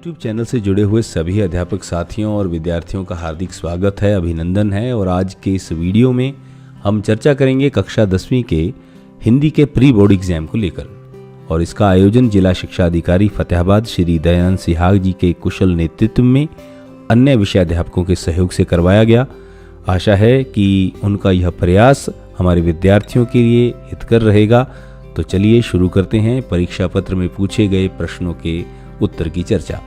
YouTube channel से जुड़े हुए सभी अध्यापक साथियों और विद्यार्थियों का हार्दिक स्वागत है, अभिनंदन है। और आज के इस वीडियो में हम चर्चा करेंगे कक्षा 10वीं के हिंदी के प्री बोर्ड एग्जाम को लेकर। और इसका आयोजन जिला शिक्षा अधिकारी फतेहाबाद श्री दयानंद सिहाग जी के कुशल नेतृत्व में अन्य विषय अध्यापकों के सहयोग से करवाया गया। आशा है कि उनका यह प्रयास हमारे विद्यार्थियों के लिए हितकर रहेगा। तो चलिए शुरू करते हैं परीक्षा पत्र में पूछे गए प्रश्नों के उत्तर की चर्चा।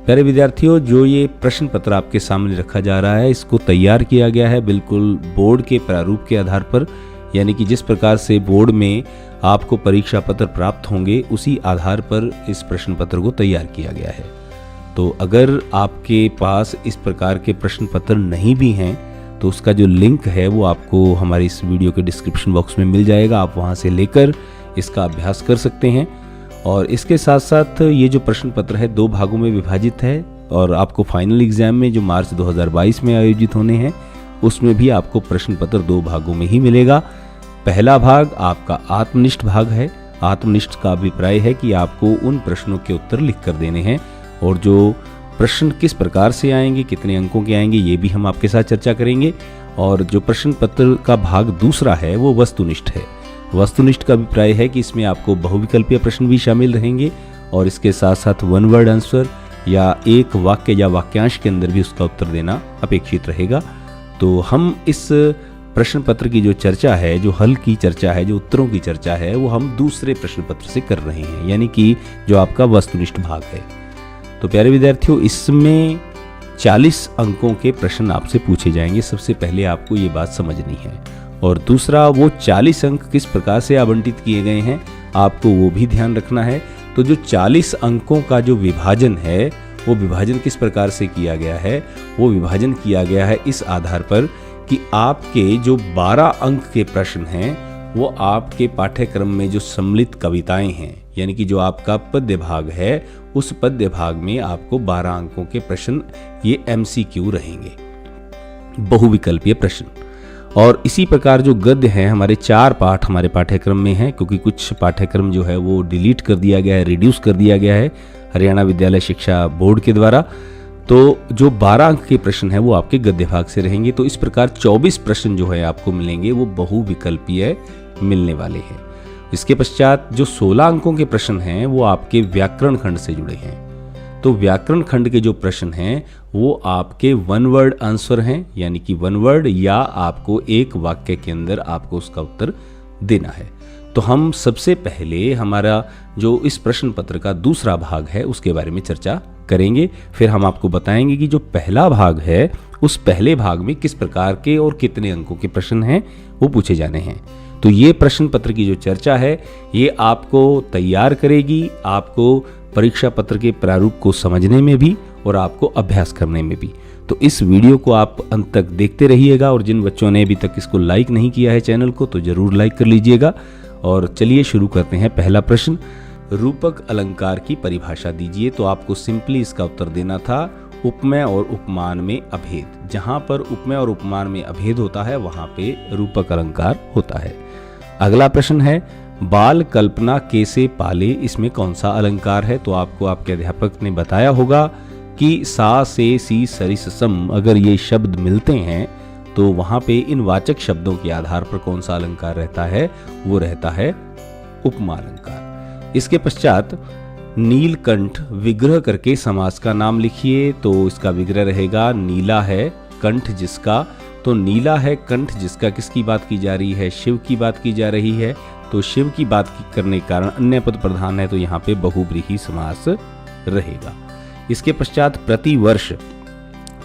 प्यारे विद्यार्थियों, जो ये प्रश्न पत्र आपके सामने रखा जा रहा है, इसको तैयार किया गया है बिल्कुल बोर्ड के प्रारूप के आधार पर, यानी कि जिस प्रकार से बोर्ड में आपको परीक्षा पत्र प्राप्त होंगे उसी आधार पर इस प्रश्न पत्र को तैयार किया गया है। तो अगर आपके पास इस प्रकार के प्रश्न पत्र नहीं भी हैं तो उसका जो लिंक है वो आपको हमारे इस वीडियो के डिस्क्रिप्शन बॉक्स में मिल जाएगा। आप वहाँ से लेकर इसका अभ्यास कर सकते हैं। और इसके साथ साथ ये जो प्रश्न पत्र है 2 भागों में विभाजित है और आपको फाइनल एग्जाम में जो मार्च 2022 में आयोजित होने हैं उसमें भी आपको प्रश्न पत्र 2 भागों में ही मिलेगा। पहला भाग आपका आत्मनिष्ठ भाग है। आत्मनिष्ठ का अभिप्राय है कि आपको उन प्रश्नों के उत्तर लिख कर देने हैं और जो प्रश्न किस प्रकार से आएंगे, कितने अंकों के आएंगे, ये भी हम आपके साथ चर्चा करेंगे। और जो प्रश्न पत्र का भाग दूसरा है वो वस्तुनिष्ठ है। वस्तुनिष्ठ का अभिप्राय है कि इसमें आपको बहुविकल्पीय प्रश्न भी शामिल रहेंगे और इसके साथ साथ वन वर्ड आंसर या एक वाक्य या वाक्यांश के अंदर भी उसका उत्तर देना अपेक्षित रहेगा। तो हम इस प्रश्न पत्र की जो चर्चा है, जो हल की चर्चा है, जो उत्तरों की चर्चा है, वो हम दूसरे प्रश्न पत्र से कर रहे हैं, यानी कि जो आपका वस्तुनिष्ठ भाग है। तो प्यारे विद्यार्थियों, इसमें 40 अंकों के प्रश्न आपसे पूछे जाएंगे। सबसे पहले आपको ये बात समझनी है। और दूसरा, वो 40 अंक किस प्रकार से आवंटित किए गए हैं आपको वो भी ध्यान रखना है। तो जो 40 अंकों का जो विभाजन है वो विभाजन किस प्रकार से किया गया है, वो विभाजन किया गया है इस आधार पर कि आपके जो 12 अंक के प्रश्न हैं वो आपके पाठ्यक्रम में जो सम्मिलित कविताएं हैं, यानी कि जो आपका पद्य भाग है उस पद्य भाग में आपको 12 अंकों के प्रश्न ये MCQ रहेंगे, बहुविकल्पीय प्रश्न। और इसी प्रकार जो गद्य हैं, हमारे 4 पाठ हमारे पाठ्यक्रम में हैं, क्योंकि कुछ पाठ्यक्रम जो है वो डिलीट कर दिया गया है, रिड्यूस कर दिया गया है हरियाणा विद्यालय शिक्षा बोर्ड के द्वारा। तो जो 12 अंक के प्रश्न हैं वो आपके गद्य भाग से रहेंगे। तो इस प्रकार 24 प्रश्न जो है आपको मिलेंगे वो बहुविकल्पीय मिलने वाले हैं। इसके पश्चात जो 16 अंकों के प्रश्न हैं वो आपके व्याकरण खंड से जुड़े हैं। तो व्याकरण खंड के जो प्रश्न हैं वो आपके वन वर्ड आंसर हैं, यानी कि वन वर्ड या आपको एक वाक्य के अंदर आपको उसका उत्तर देना है। तो हम सबसे पहले हमारा जो इस प्रश्न पत्र का दूसरा भाग है उसके बारे में चर्चा करेंगे। फिर हम आपको बताएंगे कि जो पहला भाग है उस पहले भाग में किस प्रकार के और कितने अंकों के प्रश्न हैं वो पूछे जाने हैं। तो ये प्रश्न पत्र की जो चर्चा है ये आपको तैयार करेगी, आपको परीक्षा पत्र के प्रारूप को समझने में भी और आपको अभ्यास करने में भी। तो इस वीडियो को आप अंत तक देखते रहिएगा। और जिन बच्चों ने अभी तक इसको लाइक नहीं किया है चैनल को, तो जरूर लाइक कर लीजिएगा। और चलिए शुरू करते हैं। पहला प्रश्न, रूपक अलंकार की परिभाषा दीजिए। तो आपको सिंपली इसका उत्तर देना था उपमेय और उपमान में अभेद। जहां पर उपमेय और उपमान में अभेद होता है वहां पे रूपक अलंकार होता है। अगला प्रश्न है, बाल कल्पना कैसे पाले, इसमें कौन सा अलंकार है। तो आपको आपके अध्यापक ने बताया होगा कि सा से सी सरिस सम अगर ये शब्द मिलते हैं तो वहां पे इन वाचक शब्दों के आधार पर कौन सा अलंकार रहता है, वो रहता है उपमा अलंकार। इसके पश्चात नीलकंठ विग्रह करके समास का नाम लिखिए। तो इसका विग्रह रहेगा नीला है कंठ जिसका। तो नीला है कंठ जिसका किसकी बात की जा रही है, शिव की बात की जा रही है। तो शिव की बात करने के कारण अन्य पद प्रधान है, तो यहाँ पे बहुव्रीहि समास रहेगा। इसके पश्चात प्रतिवर्ष।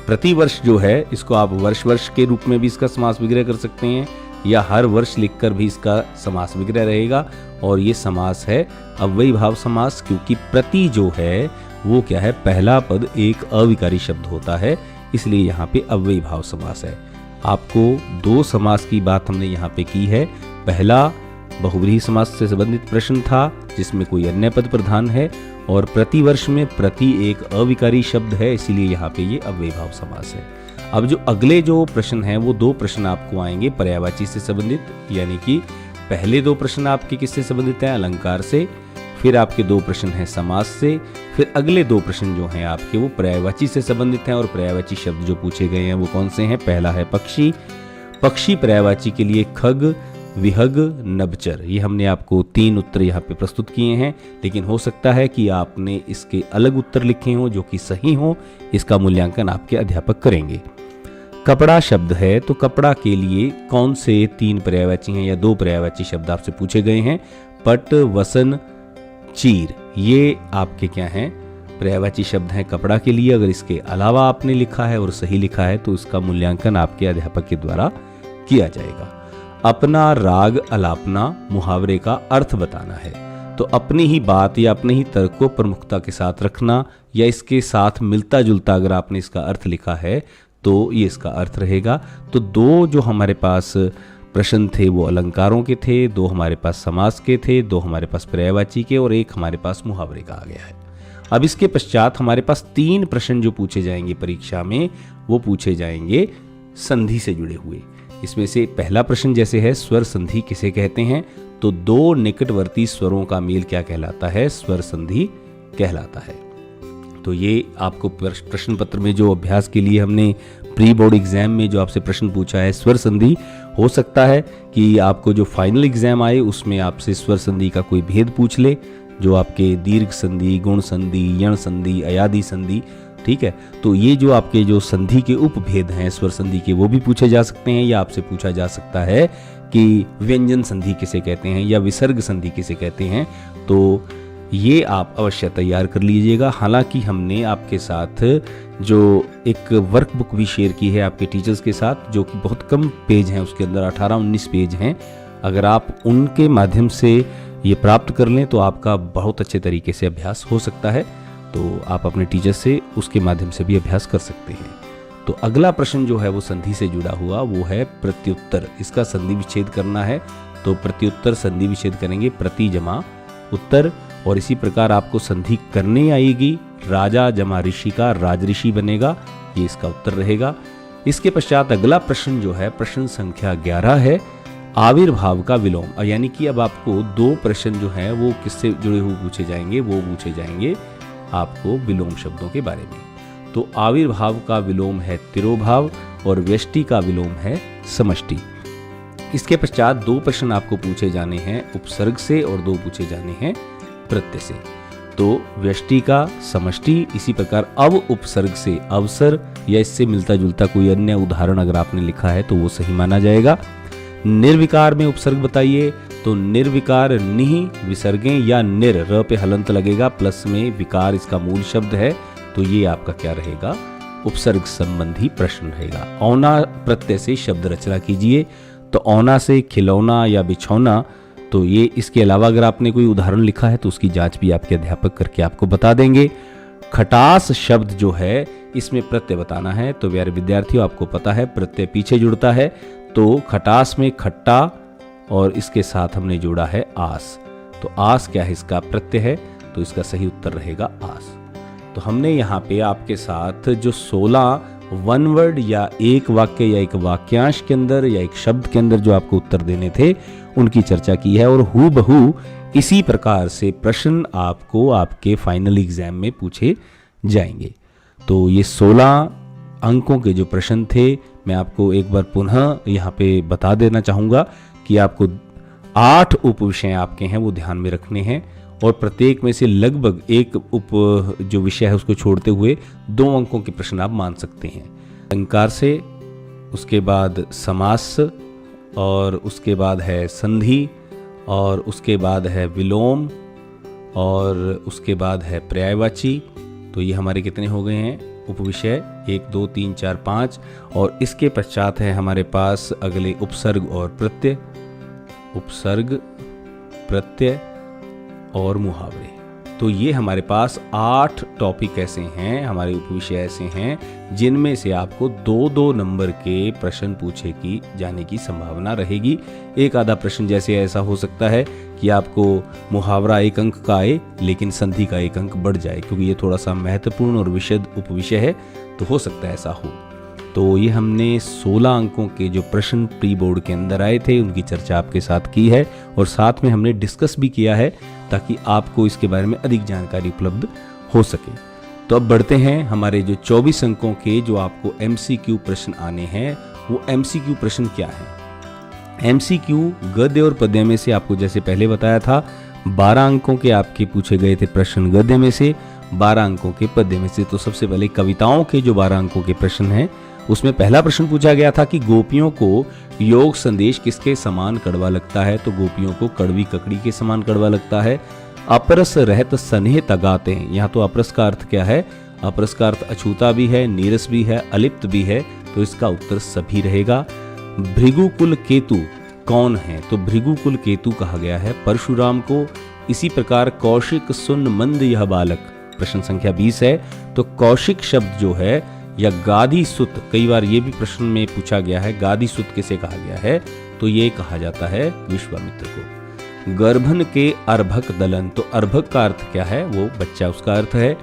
प्रतिवर्ष जो है इसको आप वर्ष वर्ष के रूप में भी इसका समास विग्रह कर सकते हैं या हर वर्ष लिखकर भी इसका समास विग्रह रहेगा। और ये समास है अव्ययी भाव समास, क्योंकि प्रति जो है वो क्या है, पहला पद एक अविकारी शब्द होता है, इसलिए यहाँ पे अव्ययी भाव समास है। आपको 2 समास की बात हमने यहाँ पे की है। पहला बहुव्रीहि समास से संबंधित प्रश्न था जिसमें कोई अन्य पद प्रधान है, और प्रतिवर्ष में प्रति एक अविकारी शब्द है, इसीलिए यहाँ पे ये अव्ययी भाव समास है। अब जो अगले जो प्रश्न हैं वो 2 प्रश्न आपको आएंगे पर्यायवाची से संबंधित, यानी कि पहले 2 प्रश्न आपके किससे संबंधित हैं, अलंकार से। फिर आपके 2 प्रश्न हैं समास से, फिर अगले 2 प्रश्न जो हैं आपके वो पर्यायवाची से संबंधित हैं। और पर्यायवाची शब्द जो पूछे गए हैं वो कौन से हैं? पहला है पक्षी। पक्षी पर्यायवाची के लिए खग, विहग, नभचर। ये हमने आपको 3 उत्तर यहाँ पे प्रस्तुत किए हैं, लेकिन हो सकता है कि आपने इसके अलग उत्तर लिखे हों जो कि सही हों। इसका मूल्यांकन आपके अध्यापक करेंगे। कपड़ा शब्द है, तो कपड़ा के लिए कौन से 3 पर्यायवाची हैं या 2 पर्यायवाची शब्द आपसे पूछे गए हैं? पट, वसन, चीर। ये आपके क्या हैं? पर्यायवाची शब्द हैं कपड़ा के लिए। अगर इसके अलावा आपने लिखा है और सही लिखा है तो इसका मूल्यांकन आपके अध्यापक के द्वारा किया जाएगा। अपना, राग, अलापना मुहावरे का अर्थ बताना है। तो अपनी ही बात या अपने ही तर्क को प्रमुखता के साथ रखना या इसके साथ मिलता जुलता अगर आपने इसका अर्थ लिखा है तो ये इसका अर्थ रहेगा। तो 2 जो हमारे पास प्रश्न थे वो अलंकारों के थे, 2 हमारे पास समास के थे, 2 हमारे पास पर्यायवाची के और 1 हमारे पास मुहावरे का आ गया है। अब इसके पश्चात हमारे पास 3 प्रश्न जो पूछे जाएंगे परीक्षा में वो पूछे जाएंगे संधि से जुड़े हुए। इसमें से पहला प्रश्न जैसे है स्वर संधि किसे कहते हैं? तो 2 निकटवर्ती स्वरों का मेल क्या कहलाता है? स्वर संधि कहलाता है। तो ये आपको प्रश्न पत्र में जो अभ्यास के लिए हमने प्री बोर्ड एग्जाम में जो आपसे प्रश्न पूछा है स्वर संधि, हो सकता है कि आपको जो फाइनल एग्जाम आए उसमें आपसे स्वर संधि का कोई भेद पूछ ले, जो आपके दीर्घ संधि, गुण संधि, यण संधि, अयादि संधि, ठीक है। तो ये जो आपके जो संधि के उपभेद हैं स्वर संधि के वो भी पूछे जा सकते हैं, या आपसे पूछा जा सकता है कि व्यंजन संधि किसे कहते हैं या विसर्ग संधि किसे कहते हैं। तो ये आप अवश्य तैयार कर लीजिएगा। हालांकि हमने आपके साथ जो एक वर्कबुक भी शेयर की है आपके टीचर्स के साथ, जो कि बहुत कम पेज हैं, उसके अंदर 18-19 पेज हैं। अगर आप उनके माध्यम से ये प्राप्त कर लें तो आपका बहुत अच्छे तरीके से अभ्यास हो सकता है। तो आप अपने टीचर से उसके माध्यम से भी अभ्यास कर सकते हैं। तो अगला प्रश्न जो है वो संधि से जुड़ा हुआ वो है प्रत्युत्तर। इसका संधि विच्छेद करना है तो प्रत्युत्तर संधि विच्छेद करेंगे प्रति जमा उत्तर, और इसी प्रकार आपको संधि करने आएगी राजा जमा ऋषि का राजऋषि बनेगा, ये इसका उत्तर रहेगा। इसके पश्चात अगला प्रश्न जो है प्रश्न संख्या 11 है आविर्भाव का विलोम। यानी कि अब आपको 2 प्रश्न जो हैं वो किससे जुड़े हुए पूछे जाएंगे? वो पूछे जाएंगे आपको विलोम शब्दों के बारे में। तो आविर्भाव का विलोम है तिरोभाव और व्यष्टि का विलोम है समष्टि। इसके पश्चात 2 प्रश्न आपको पूछे जाने हैं उपसर्ग से और 2 पूछे जाने हैं प्रत्यय से। तो व्यष्टि का समष्टि, इसी प्रकार अव उपसर्ग से अवसर या इससे मिलता जुलता कोई अन्य उदाहरण अगर आपने लिखा है तो वो सही माना जाएगा। निर्विकार में उपसर्ग बताइए, तो निर्विकार निह विसर्गें या निर र पे हलंत लगेगा, प्लस में विकार इसका मूल शब्द है, तो ये आपका क्या रहेगा? उपसर्ग संबंधी प्रश्न रहेगा। औना प्रत्यय से शब्द रचना कीजिए, तो औना से खिलौना या बिछौना, तो ये इसके अलावा अगर आपने कोई उदाहरण लिखा है तो उसकी जांच भी आपके अध्यापक करके आपको बता देंगे। खटास शब्द जो है इसमें प्रत्यय बताना है, तो प्यारे विद्यार्थियों आपको पता है प्रत्यय पीछे जुड़ता है, तो खटास में खट्टा और इसके साथ हमने जोड़ा है आस, तो आस क्या है? इसका प्रत्यय है, तो इसका सही उत्तर रहेगा आस। तो हमने यहाँ पे आपके साथ जो 16 वन वर्ड या एक वाक्य या एक वाक्यांश के अंदर या एक शब्द के अंदर जो आपको उत्तर देने थे उनकी चर्चा की है, और हूबहू इसी प्रकार से प्रश्न आपको आपके फाइनल एग्जाम में पूछे जाएंगे। तो ये 16 अंकों के जो प्रश्न थे मैं आपको एक बार पुनः यहाँ पे बता देना चाहूँगा कि आपको 8 उपविषय आपके हैं वो ध्यान में रखने हैं, और प्रत्येक में से लगभग एक उप जो विषय है उसको छोड़ते हुए 2 अंकों के प्रश्न आप मान सकते हैं। अलंकार से, उसके बाद समास, और उसके बाद है संधि, और उसके बाद है विलोम, और उसके बाद है पर्यायवाची। तो ये हमारे कितने हो गए हैं उपविषय? 1 2 3 4 5। और इसके पश्चात है हमारे पास अगले उपसर्ग और प्रत्यय, उपसर्ग, प्रत्यय और मुहावरे। तो ये हमारे पास 8 टॉपिक ऐसे हैं, हमारे उपविषय ऐसे हैं जिनमें से आपको 2-2 नंबर के प्रश्न पूछे की जाने की संभावना रहेगी। एक आधा प्रश्न जैसे ऐसा हो सकता है कि आपको मुहावरा 1 अंक का आए लेकिन संधि का 1 अंक बढ़ जाए, क्योंकि ये थोड़ा सा महत्वपूर्ण और विशद उपविषय है, तो हो सकता है ऐसा हो। तो ये हमने 16 अंकों के जो प्रश्न प्री बोर्ड के अंदर आए थे उनकी चर्चा आपके साथ की है और साथ में हमने डिस्कस भी किया है ताकि आपको इसके बारे में अधिक जानकारी उपलब्ध हो सके। तो अब बढ़ते हैं हमारे जो 24 अंकों के जो आपको MCQ प्रश्न आने हैं, वो MCQ प्रश्न क्या है। MCQ गद्य और पद्य में से आपको जैसे पहले बताया था 12 अंकों के आपके पूछे गए थे प्रश्न गद्य में से, 12 अंकों के पद्य में से। तो सबसे पहले कविताओं के जो 12 अंकों के प्रश्न हैं उसमें पहला प्रश्न पूछा गया था कि गोपियों को योग संदेश किसके समान कड़वा लगता है। तो गोपियों को कड़वी ककड़ी के समान कड़वा लगता है। अपरस रहत स्नेह तगाते हैं, यहाँ तो अपरस का अर्थ क्या है, अपरस का अर्थ अछूता भी है, नीरस भी है, अलिप्त भी है, तो इसका उत्तर सभी रहेगा। भृगुकुल केतु कौन है, तो भृगुकुल केतु कहा गया है परशुराम को। इसी प्रकार कौशिक सुन मंद यह बालक, प्रश्न संख्या 20 है। तो कौशिक शब्द जो है या गादी सुत, कई बार ये भी प्रश्न में पूछा गया है, गादी सुत किसे कहा गया है, तो ये कहा जाता है विश्वामित्र को। गर्भन के अर्भक दलन, तो अर्भक का अर्थ क्या है, वो बच्चा उसका अर्थ है।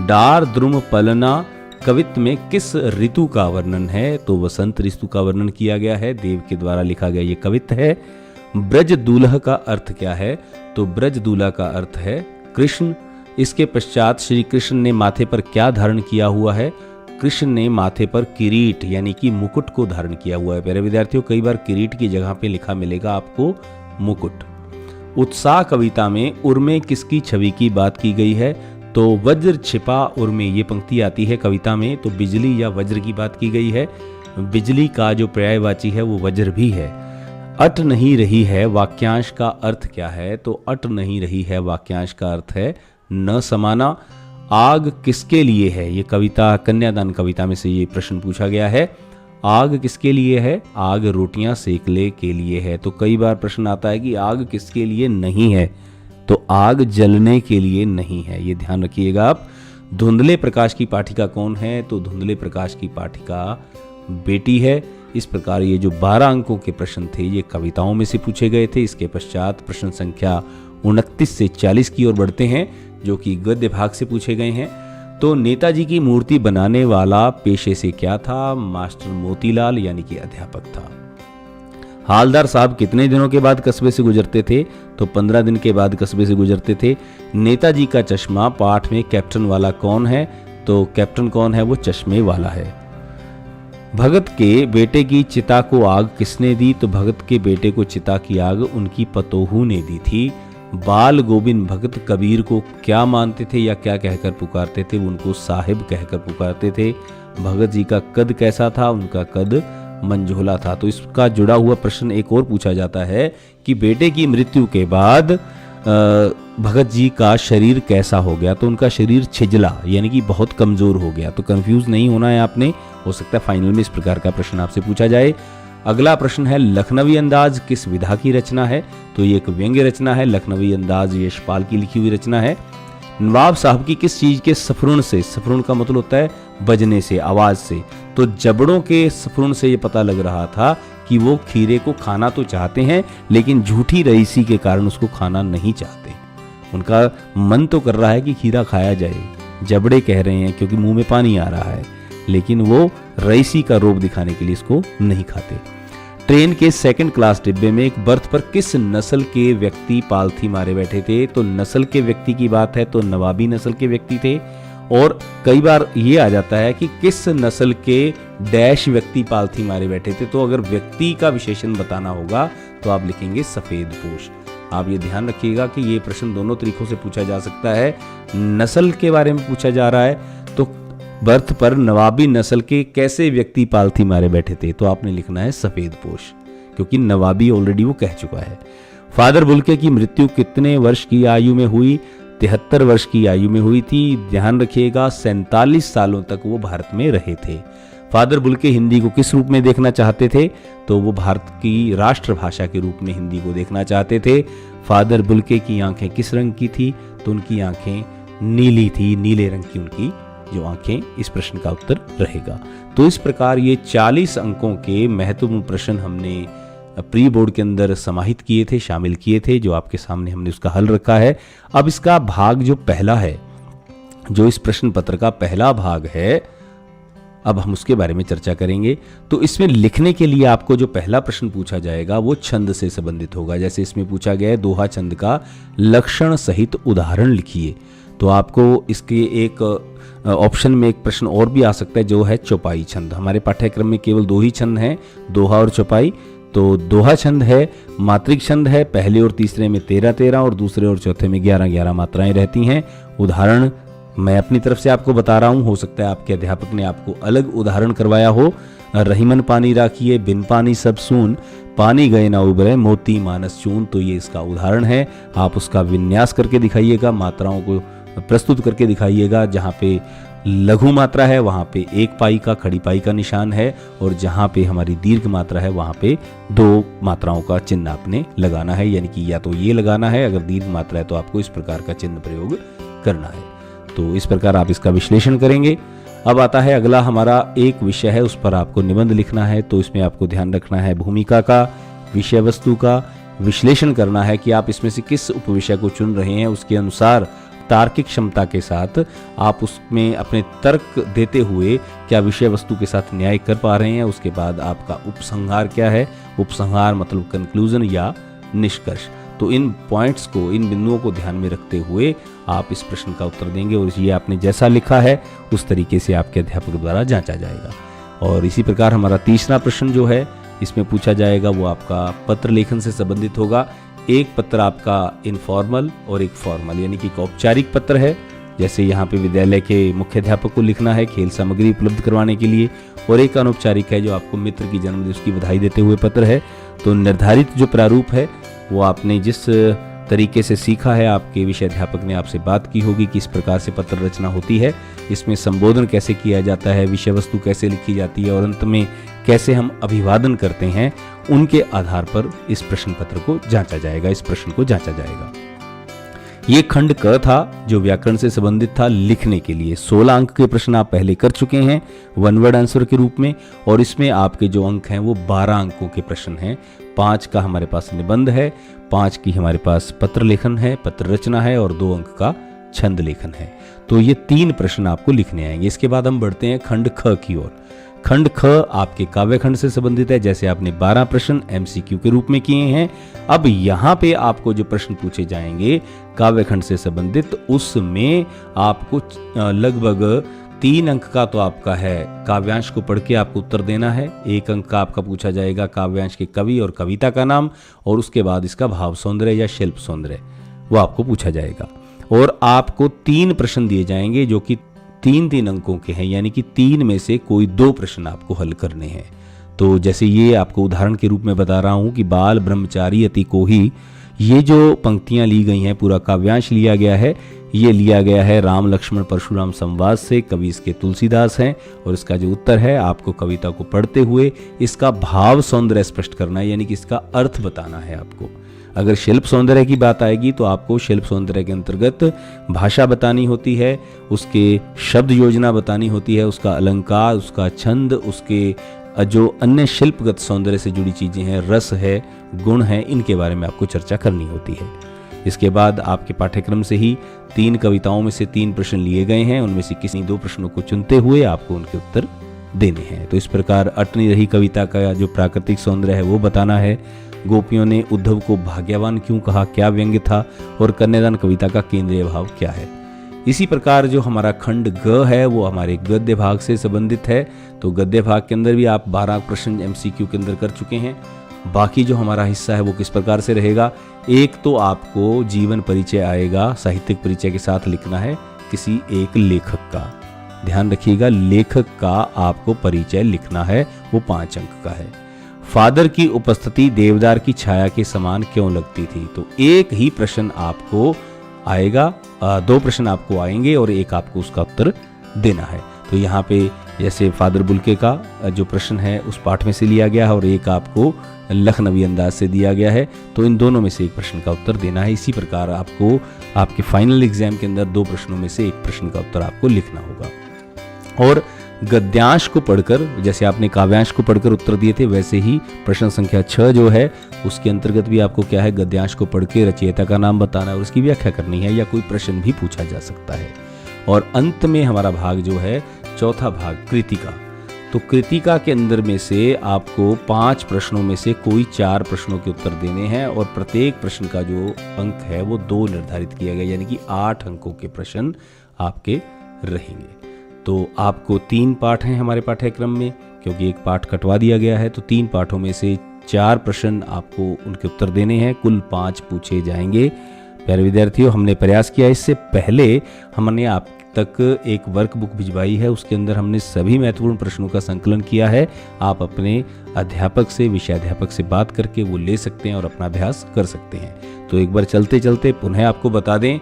डार द्रुम पलना कवित्व में किस ऋतु का वर्णन है, तो वसंत ऋतु का वर्णन किया गया है, देव के द्वारा लिखा गया ये कवित्व है। ब्रज दूल्ह का अर्थ क्या है, तो ब्रज दूल्हा का अर्थ है कृष्ण। इसके पश्चात श्री कृष्ण ने माथे पर क्या धारण किया हुआ है, कृष्ण ने माथे पर किरीट यानी कि मुकुट को धारण किया हुआ है। प्यारे विद्यार्थियों, कई बार किरीट की जगह पे लिखा मिलेगा आपको मुकुट। उत्साह कविता में उर्मे किसकी छवि की बात की गई है, तो वज्र छिपा उर्मे, ये पंक्ति आती है कविता में, तो बिजली या वज्र की बात की गई है। बिजली का जो पर्यायवाची है वो वज्र भी है। अट नहीं रही है वाक्यांश का अर्थ क्या है, तो अट नहीं रही है वाक्यांश का अर्थ है न समाना। आग किसके लिए है, ये कविता कन्यादान कविता में से ये प्रश्न पूछा गया है। आग किसके लिए है, आग रोटियां सेकने के लिए है। तो कई बार प्रश्न आता है कि आग किसके लिए नहीं है, तो आग जलने के लिए नहीं है, ये ध्यान रखिएगा आप। धुंधले प्रकाश की पाठिका कौन है, तो धुंधले प्रकाश की पाठिका बेटी है। इस प्रकार ये जो 12 अंकों के प्रश्न थे ये कविताओं में से पूछे गए थे। इसके पश्चात प्रश्न संख्या 29 से 40 की ओर बढ़ते हैं जो कि गद्य भाग से पूछे गए हैं। तो नेताजी की मूर्ति बनाने वाला पेशे से क्या था, मास्टर मोतीलाल यानी कि अध्यापक था। हालदार साहब कितने दिनों के बाद कस्बे से गुजरते थे, तो 15 दिन के बाद कस्बे से गुजरते थे। नेताजी का चश्मा पाठ में कैप्टन वाला कौन है, तो कैप्टन कौन है, वो चश्मे वाला है। भगत के बेटे की चिता को आग किसने दी, तो भगत के बेटे को चिता की आग उनकी पतोहू ने दी थी। बाल गोविंद भगत कबीर को क्या मानते थे या क्या कहकर पुकारते थे, उनको साहिब कहकर पुकारते थे। भगत जी का कद कैसा था, उनका कद मंझोला था। तो इसका जुड़ा हुआ प्रश्न एक और पूछा जाता है कि बेटे की मृत्यु के बाद भगत जी का शरीर कैसा हो गया, तो उनका शरीर छिजला यानी कि बहुत कमजोर हो गया। तो कंफ्यूज नहीं होना है आपने, हो सकता है फाइनल में इस प्रकार का प्रश्न आपसे पूछा जाए। अगला प्रश्न है लखनवी अंदाज किस विधा की रचना है, तो ये एक व्यंग्य रचना है। लखनवी अंदाज यशपाल की लिखी हुई रचना है। नवाब साहब की किस चीज के सफरुण से, सफरुण का मतलब होता है बजने से, आवाज से, तो जबड़ों के सफरुण से ये पता लग रहा था कि वो खीरे को खाना तो चाहते हैं लेकिन झूठी रईसी के कारण उसको खाना नहीं चाहते। उनका मन तो कर रहा है कि खीरा खाया जाए, जबड़े कह रहे हैं क्योंकि मुंह में पानी आ रहा है, लेकिन वो रईसी का रोग दिखाने के लिए इसको नहीं खाते। ट्रेन के सेकंड क्लास डिब्बे में एक बर्थ पर किस नस्ल के व्यक्ति पालथी मारे बैठे थे, तो नस्ल के व्यक्ति की बात है तो नवाबी नस्ल के व्यक्ति थे। और कई बार ये आ जाता है कि किस नस्ल के डैश व्यक्ति पालथी मारे बैठे थे, तो अगर व्यक्ति का विशेषण बताना होगा तो आप लिखेंगे सफेद पोश। आप ये ध्यान रखिएगा कि ये प्रश्न दोनों तरीकों से पूछा जा सकता है। नस्ल के बारे में पूछा जा रहा है तो बर्थ पर नवाबी नस्ल के कैसे व्यक्ति पालथी मारे बैठे थे, तो आपने लिखना है सफेद पोश, क्योंकि नवाबी ऑलरेडी वो कह चुका है। फादर बुल्के की मृत्यु कितने वर्ष की आयु में हुई, 73 वर्ष की आयु में हुई थी। ध्यान रखिएगा 47 सालों तक वो भारत में रहे थे। फादर बुल्के हिंदी को किस रूप में देखना चाहते थे, तो वो भारत की राष्ट्रभाषा के रूप में हिंदी को देखना चाहते थे। फादर बुल्के की आंखें किस रंग की थी, तो उनकी आंखें नीली थी, नीले रंग की उनकी जो आंखें। इस प्रश्न का उत्तर रहेगा। तो इस प्रकार ये 40 अंकों के महत्वपूर्ण प्रश्न हमने प्री बोर्ड के अंदर समाहित किए थे, शामिल किए थे, जो आपके सामने हमने उसका हल रखा है। अब इसका भाग जो पहला है, जो इस प्रश्न पत्र का पहला भाग है, अब हम उसके बारे में चर्चा करेंगे। तो इसमें लिखने के लिए आपको जो पहला प्रश्न पूछा जाएगा वो छंद से संबंधित होगा। जैसे इसमें पूछा गया है दोहा छंद का लक्षण सहित उदाहरण लिखिए, तो आपको इसके एक ऑप्शन में एक प्रश्न और भी आ सकता है जो है चौपाई छंद। हमारे पाठ्यक्रम में केवल 2 ही छंद हैं, दोहा और चौपाई। तो दोहा छंद है, मात्रिक छंद है, पहले और तीसरे में 13-13 और दूसरे और चौथे में 11-11 मात्राएं रहती हैं। उदाहरण मैं अपनी तरफ से आपको बता रहा हूँ, हो सकता है आपके अध्यापक ने आपको अलग उदाहरण करवाया हो। रहीमन पानी राखिए, बिन पानी सब सून, पानी गए ना उबरे, मोती मानस चून। तो ये इसका उदाहरण है। आप उसका विन्यास करके दिखाइएगा, मात्राओं को प्रस्तुत करके दिखाइएगा। जहाँ पे लघु मात्रा है वहाँ पे 1 पाई का खड़ी पाई का निशान है, और जहाँ पे हमारी दीर्घ मात्रा है वहाँ पे 2 मात्राओं का चिन्ह आपने लगाना है। यानी कि या तो ये लगाना है, अगर दीर्घ मात्रा है तो आपको इस प्रकार का चिन्ह प्रयोग करना है। तो इस प्रकार आप इसका विश्लेषण करेंगे। अब आता है अगला हमारा एक विषय है, उस पर आपको निबंध लिखना है। तो इसमें आपको ध्यान रखना है भूमिका का, विषय वस्तु का विश्लेषण करना है कि आप इसमें से किस उपविषय को चुन रहे हैं। उसके अनुसार तार्किक क्षमता के साथ आप उसमें अपने तर्क देते हुए क्या विषय वस्तु के साथ न्याय कर पा रहे हैं। उसके बाद आपका उपसंहार क्या है, उपसंहार मतलब कंक्लूजन या निष्कर्ष। तो इन पॉइंट्स को, इन बिंदुओं को ध्यान में रखते हुए आप इस प्रश्न का उत्तर देंगे, और ये आपने जैसा लिखा है उस तरीके से आपके अध्यापक द्वारा जांचा जाएगा। और इसी प्रकार हमारा तीसरा प्रश्न जो है इसमें पूछा जाएगा वो आपका पत्र लेखन से संबंधित होगा। एक पत्र आपका इनफॉर्मल और एक फॉर्मल, यानी कि औपचारिक पत्र है। जैसे यहाँ पे विद्यालय के मुख्य अध्यापक को लिखना है खेल सामग्री उपलब्ध करवाने के लिए, और एक अनौपचारिक है जो आपको मित्र की जन्मदिवस की बधाई देते हुए पत्र है। तो निर्धारित जो प्रारूप है वो आपने जिस तरीके से सीखा है, आपके विषय अध्यापक ने आपसे बात की होगी कि इस प्रकार से पत्र रचना होती है, इसमें संबोधन कैसे किया जाता है, विषय वस्तु कैसे लिखी जाती है, और अंत में कैसे हम अभिवादन करते हैं, उनके आधार पर इस प्रश्न पत्र को जांचा जाएगा, इस प्रश्न को जांचा जाएगा। ये खंड क था जो व्याकरण से संबंधित था लिखने के लिए। 16 अंक के प्रश्न आप पहले कर चुके हैं वन वर्ड आंसर के रूप में, और इसमें आपके जो अंक हैं वो 12 अंकों के प्रश्न हैं। 5 का हमारे पास निबंध है, 5 की हमारे पास पत्र लेखन है, पत्र रचना है, और 2 अंक का छंद लेखन है। तो ये 3 प्रश्न आपको लिखने आएंगे। इसके बाद हम बढ़ते हैं खंड ख की ओर। खंड ख आपके काव्य खंड से संबंधित है। जैसे आपने 12 प्रश्न MCQ के रूप में किए हैं, अब यहाँ पे आपको जो प्रश्न पूछे जाएंगे काव्य खंड से संबंधित, उसमें आपको लगभग 3 अंक का तो आपका है काव्यांश को पढ़ के आपको उत्तर देना है। 1 अंक का आपका पूछा जाएगा काव्यांश के कवि और कविता का नाम, और उसके बाद इसका भाव सौंदर्य या शिल्प सौंदर्य वो आपको पूछा जाएगा। और आपको 3 प्रश्न दिए जाएंगे जो कि 3-3 अंकों के हैं, यानी कि 3 में से कोई 2 प्रश्न आपको हल करने हैं। तो जैसे ये आपको उदाहरण के रूप में बता रहा हूं कि बाल ब्रह्मचारी अति कोही, ये जो पंक्तियां ली गई हैं, पूरा काव्यांश लिया गया है, ये लिया गया है राम लक्ष्मण परशुराम संवाद से। कवि इसके तुलसीदास हैं, और इसका जो उत्तर है आपको कविता को पढ़ते हुए इसका भाव सौंदर्य स्पष्ट करना है, यानी कि इसका अर्थ बताना है आपको। अगर शिल्प सौंदर्य की बात आएगी तो आपको शिल्प सौंदर्य के अंतर्गत भाषा बतानी होती है, उसके शब्द योजना बतानी होती है, उसका अलंकार, उसका छंद, उसके जो अन्य शिल्पगत सौंदर्य से जुड़ी चीज़ें हैं, रस है, गुण है, इनके बारे में आपको चर्चा करनी होती है। इसके बाद आपके पाठ्यक्रम से ही 3 कविताओं में से 3 प्रश्न लिए गए हैं, उनमें से किसी 2 प्रश्नों को चुनते हुए आपको उनके उत्तर देने हैं। तो इस प्रकार अटनी रही कविता का जो प्राकृतिक सौंदर्य है वो बताना है। गोपियों ने उद्धव को भाग्यवान क्यों कहा, क्या व्यंग्य था, और कन्यादान कविता का केंद्रीय भाव क्या है। इसी प्रकार जो हमारा खंड ग है वो हमारे गद्य भाग से संबंधित है। तो गद्य भाग के अंदर भी आप 12 प्रश्न MCQ के अंदर कर चुके हैं। बाकी जो हमारा हिस्सा है वो किस प्रकार से रहेगा, एक तो आपको जीवन परिचय आएगा, साहित्यिक परिचय के साथ लिखना है किसी एक लेखक का। ध्यान रखिएगा, लेखक का आपको परिचय लिखना है, वो 5 अंक का है। फादर की उपस्थिति देवदार की छाया के समान क्यों लगती थी, तो एक ही प्रश्न आपको आएगा, 2 प्रश्न आपको आएंगे और एक आपको उसका उत्तर देना है। तो यहाँ पे जैसे फादर बुल्के का जो प्रश्न है उस पाठ में से लिया गया है, और एक आपको लखनवी अंदाज से दिया गया है। तो इन दोनों में से एक प्रश्न का उत्तर देना है। इसी प्रकार आपको आपके फाइनल एग्जाम के अंदर 2 प्रश्नों में से एक प्रश्न का उत्तर आपको लिखना होगा। और गद्यांश को पढ़कर, जैसे आपने काव्यांश को पढ़कर उत्तर दिए थे, वैसे ही प्रश्न संख्या 6 जो है उसके अंतर्गत भी आपको क्या है, गद्यांश को पढ़ के रचयिता का नाम बताना है और उसकी व्याख्या करनी है, या कोई प्रश्न भी पूछा जा सकता है। और अंत में हमारा भाग जो है, चौथा भाग कृतिका। तो कृतिका के अंदर में से आपको 5 प्रश्नों में से कोई 4 प्रश्नों के उत्तर देने हैं और प्रत्येक प्रश्न का जो अंक है वो 2 निर्धारित किया गया, यानी कि 8 अंकों के प्रश्न आपके रहेंगे। तो आपको 3 पाठ हैं हमारे पाठ्यक्रम में, क्योंकि एक पाठ कटवा दिया गया है, तो 3 पाठों में से 4 प्रश्न आपको उनके उत्तर देने हैं। कुल 5 पूछे जाएंगे। प्यारे विद्यार्थियों, हमने प्रयास किया, इससे पहले हमने आप तक एक वर्कबुक भिजवाई है, उसके अंदर हमने सभी महत्वपूर्ण प्रश्नों का संकलन किया है। आप अपने अध्यापक से, विषयाध्यापक से बात करके वो ले सकते हैं और अपना अभ्यास कर सकते हैं। तो एक बार चलते चलते पुनः आपको बता दें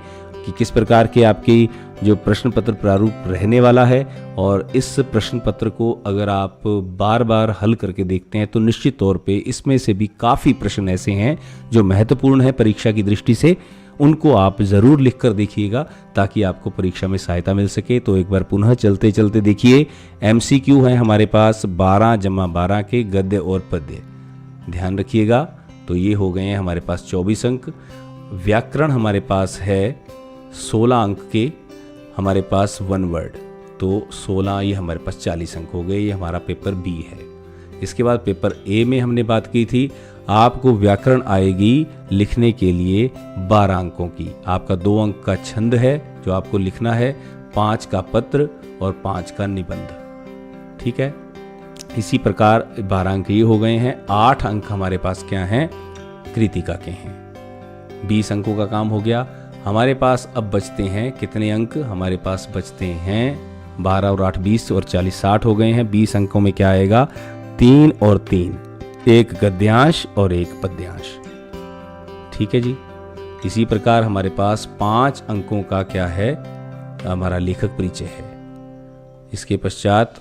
कि किस प्रकार के आपकी जो प्रश्न पत्र प्रारूप रहने वाला है, और इस प्रश्न पत्र को अगर आप बार बार हल करके देखते हैं तो निश्चित तौर पे इसमें से भी काफ़ी प्रश्न ऐसे हैं जो महत्वपूर्ण है परीक्षा की दृष्टि से, उनको आप ज़रूर लिख कर देखिएगा ताकि आपको परीक्षा में सहायता मिल सके। तो एक बार पुनः चलते चलते देखिए, MCQ है हमारे पास 12 जमा 12 के गद्य और पद्य, ध्यान रखिएगा। तो ये हो गए हैं हमारे पास 24 अंक। व्याकरण हमारे पास है 16 अंक के, हमारे पास 1 वर्ड, तो 16 ये हमारे पास 40 अंक हो गए। ये हमारा पेपर B है। इसके बाद पेपर A में हमने बात की थी, आपको व्याकरण आएगी लिखने के लिए 12 अंकों की। आपका 2 अंक का छंद है जो आपको लिखना है, 5 का पत्र और 5 का निबंध, ठीक है। इसी प्रकार 12 अंक ये हो गए हैं। 8 अंक हमारे पास क्या हैं, कृतिका के हैं। 20 अंकों का काम हो गया। हमारे पास अब बचते हैं कितने अंक, हमारे पास बचते हैं 12 और 8 20 और 40 60 हो गए हैं। 20 अंकों में क्या आएगा, 3 और 3, एक गद्यांश और एक पद्यांश, ठीक है जी। इसी प्रकार हमारे पास 5 अंकों का क्या है, हमारा लेखक परिचय है। इसके पश्चात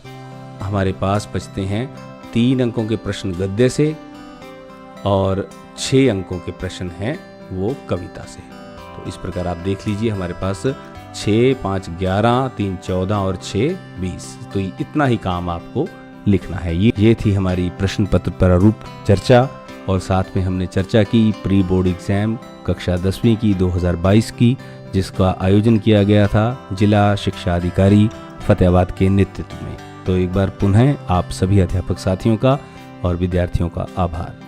हमारे पास बचते हैं 3 अंकों के प्रश्न गद्य से और 6 अंकों के प्रश्न हैं वो कविता से। तो इस प्रकार आप देख लीजिए, हमारे पास 6, 5, 11, 3, 14 और 6, 20। तो इतना ही काम आपको लिखना है। ये थी हमारी प्रश्न पत्र प्रारूप चर्चा, और साथ में हमने चर्चा की प्री बोर्ड एग्जाम कक्षा 10वीं की 2022 की, जिसका आयोजन किया गया था जिला शिक्षा अधिकारी फतेहाबाद के नेतृत्व में। तो एक बार पुनः आप सभी अध्यापक साथियों का और विद्यार्थियों का आभार।